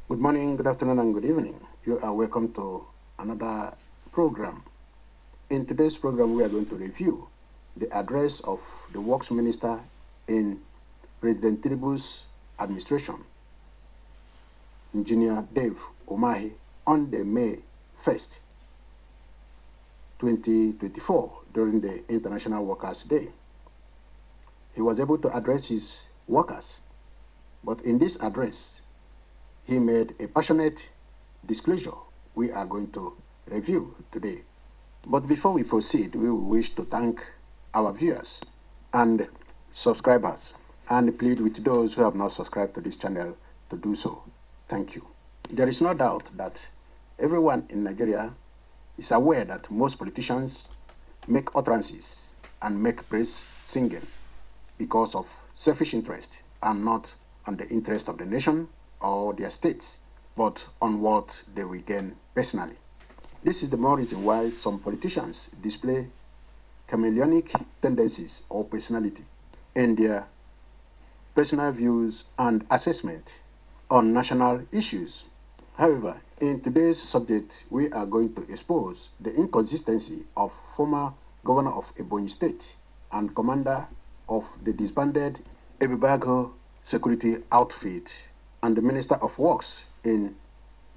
Good morning, good afternoon, and good evening. You are welcome to another program. In today's program, we are going to review the address of the Works Minister in President Tinubu's administration, Engineer Dave Umahi, on the May 1st, 2024, during the International Workers' Day. He was able to address his workers, but in this address, he made a passionate disclosure we are going to review today. But before we proceed, we wish to thank our viewers and subscribers and plead with those who have not subscribed to this channel to do so. Thank you. There is no doubt that everyone in Nigeria is aware that most politicians make utterances and make praise singing because of selfish interest and not on the interest of the nation or their states, but on what they will gain personally. This is the more reason why some politicians display chameleonic tendencies or personality in their personal views and assessment on national issues. However, in today's subject, we are going to expose the inconsistency of former governor of Ebonyi State and commander of the disbanded Ebibago security outfit and the Minister of Works in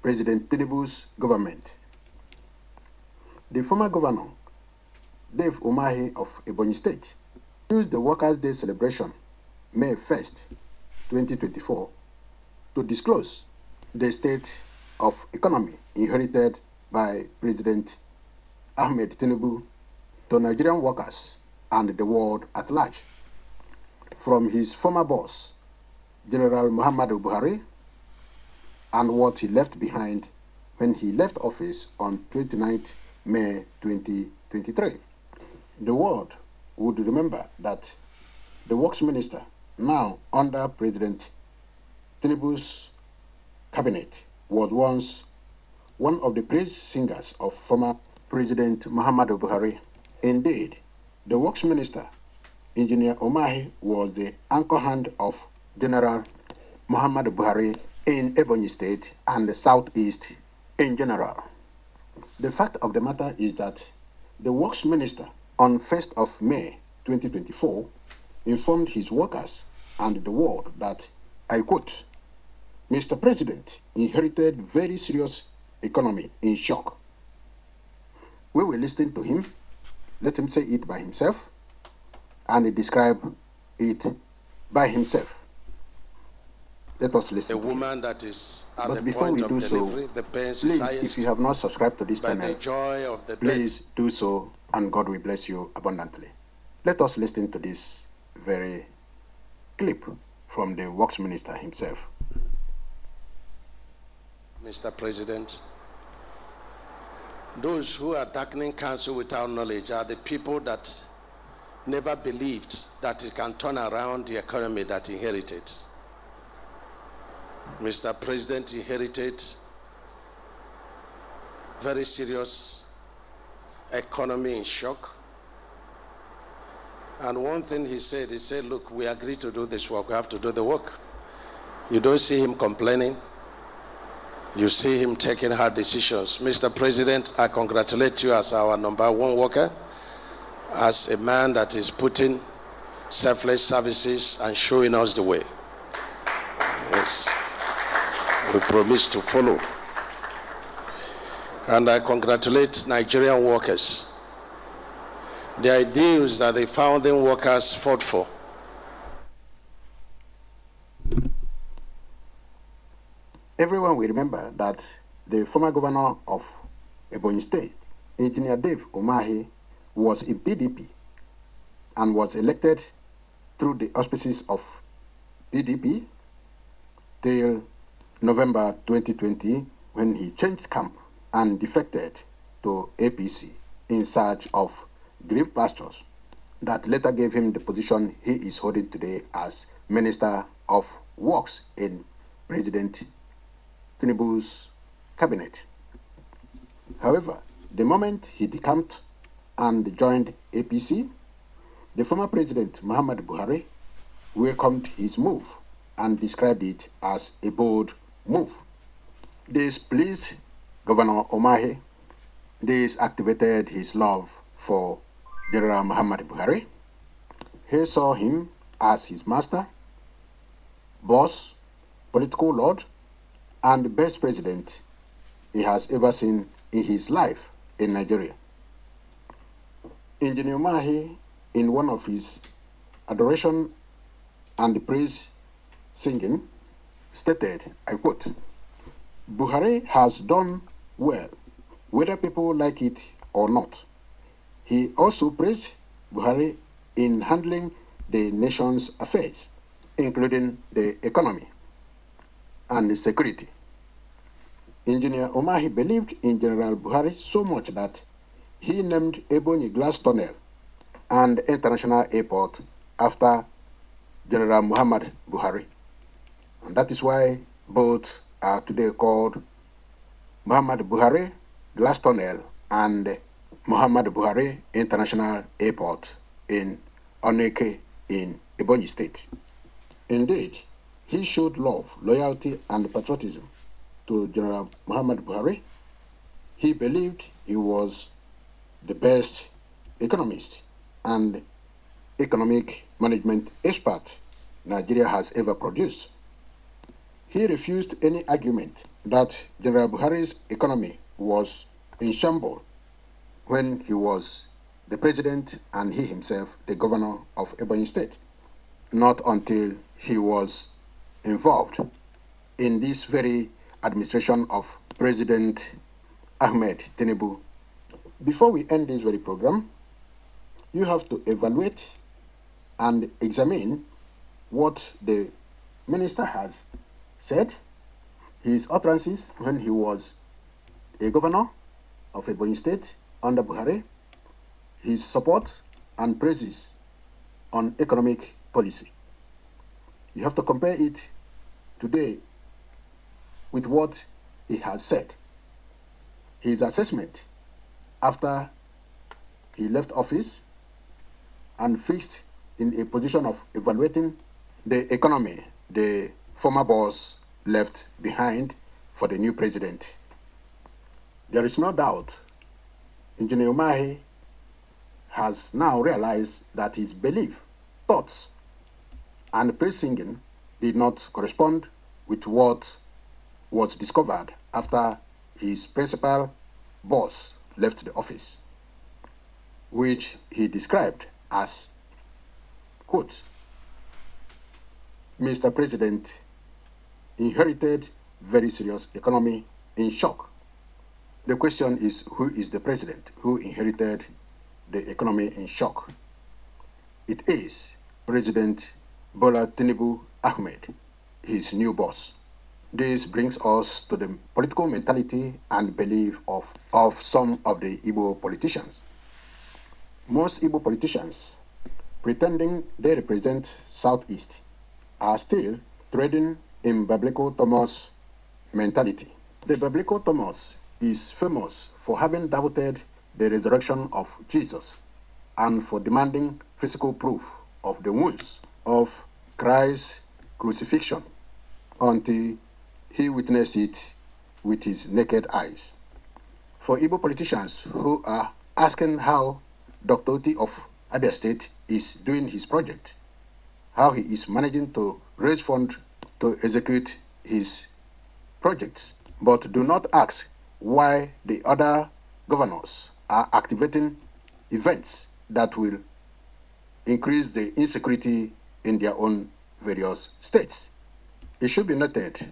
President Tinubu's government. The former governor, Dave Umahi of Ebonyi State, used the Workers' Day celebration, May 1st, 2024, to disclose the state of economy inherited by President Ahmed Tinubu to Nigerian workers and the world at large, from his former boss, General Muhammadu Buhari, and what he left behind when he left office on 29th May 2023. The world would remember that the Works Minister, now under President Tinubu's cabinet, was once one of the praise singers of former President Muhammadu Buhari. Indeed, the Works Minister, Engineer Umahi, was the anchor hand of General Muhammadu Buhari in Ebonyi State and the Southeast in general. The fact of the matter is that the Works Minister, on 1st of May 2024, informed his workers and the world that, I quote, Mr. President inherited very serious economy in shock. We will listen to him, let him say it by himself, and describe it by himself. Let us listen. A woman that is at but the before point we of do delivery, so, the pain is please, highest. if you have not subscribed to this By channel, the joy of the please do so, and God will bless you abundantly. Let us listen to this very clip from the Works Minister himself. Mr. President, those who are darkening counsel without knowledge are the people that never believed that it can turn around the economy that inherited. Mr. President inherited very serious economy in shock. And one thing he said, look, we agreed to do this work, we have to do the work. You don't see him complaining. You see him taking hard decisions. Mr. President, I congratulate you as our #1 worker, as a man that is putting selfless services and showing us the way. Yes. We promise to follow. And I congratulate Nigerian workers. The ideals that the founding workers fought for. Everyone will remember that the former governor of Ebonyi State, Engineer Dave Umahi, was in PDP and was elected through the auspices of PDP till November 2020, when he changed camp and defected to APC in search of green pastures that later gave him the position he is holding today as Minister of Works in President Tinubu's cabinet. However, the moment he decamped and joined APC, the former President Muhammadu Buhari welcomed his move and described it as a bold move. This pleased Governor Umahi. This activated his love for General Muhammad Buhari. He saw him as his master, boss, political lord, and the best president he has ever seen in his life in Nigeria. Engineer Umahi, in one of his adoration and praise singing, stated, I quote, Buhari has done well, whether people like it or not. He also praised Buhari in handling the nation's affairs, including the economy and the security. Engineer Umahi believed in General Buhari so much that he named Ebonyi Glass Tunnel and International Airport after General Muhammad Buhari. And that is why both are today called Muhammad Buhari Glass Tunnel and Muhammad Buhari International Airport in Oneke in Ebonyi State. Indeed, he showed love, loyalty, and patriotism to General Muhammad Buhari. He believed he was the best economist and economic management expert Nigeria has ever produced. He refused any argument that General Buhari's economy was in shambles when he was the president and he himself the governor of Ebonyi State, not until he was involved in this very administration of President Ahmed Tinubu. Before we end this very program, you have to evaluate and examine what the minister has said, his utterances when he was a governor of Ebonyi State under Buhari, his support and praises on economic policy. You have to compare it today with what he has said. His assessment after he left office and fixed in a position of evaluating the economy the former boss left behind for the new president. There is no doubt Engineer Umahi has now realized that his belief, thoughts, and praise singing did not correspond with what was discovered after his principal boss left the office, which he described as, quote, Mr. President inherited very serious economy in shock. The question is, who is the president who inherited the economy in shock? It is President Bola Tinubu Ahmed, his new boss. This brings us to the political mentality and belief of some of the Igbo politicians. Most Igbo politicians, pretending they represent Southeast, are still trading in Biblical Thomas mentality. The Biblical Thomas is famous for having doubted the resurrection of Jesus and for demanding physical proof of the wounds of Christ's crucifixion until he witnessed it with his naked eyes. For Igbo politicians who are asking how Dr. Oti of Abia State is doing his project, how he is managing to raise funds to execute his projects, but do not ask why the other governors are activating events that will increase the insecurity in their own various states. It should be noted,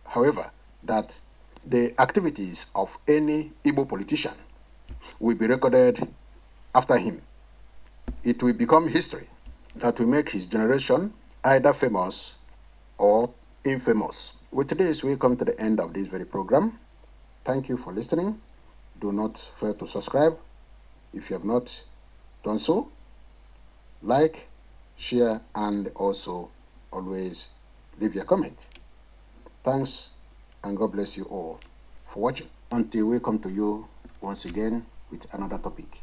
however, that the activities of any Igbo politician will be recorded after him. It will become history that will make his generation either famous or infamous. With this, we come to the end of this very program. Thank you for listening. Do not fail to subscribe if you have not done so. Like, share, and also always leave your comment. Thanks, and God bless you all for watching. Until we come to you once again with another topic.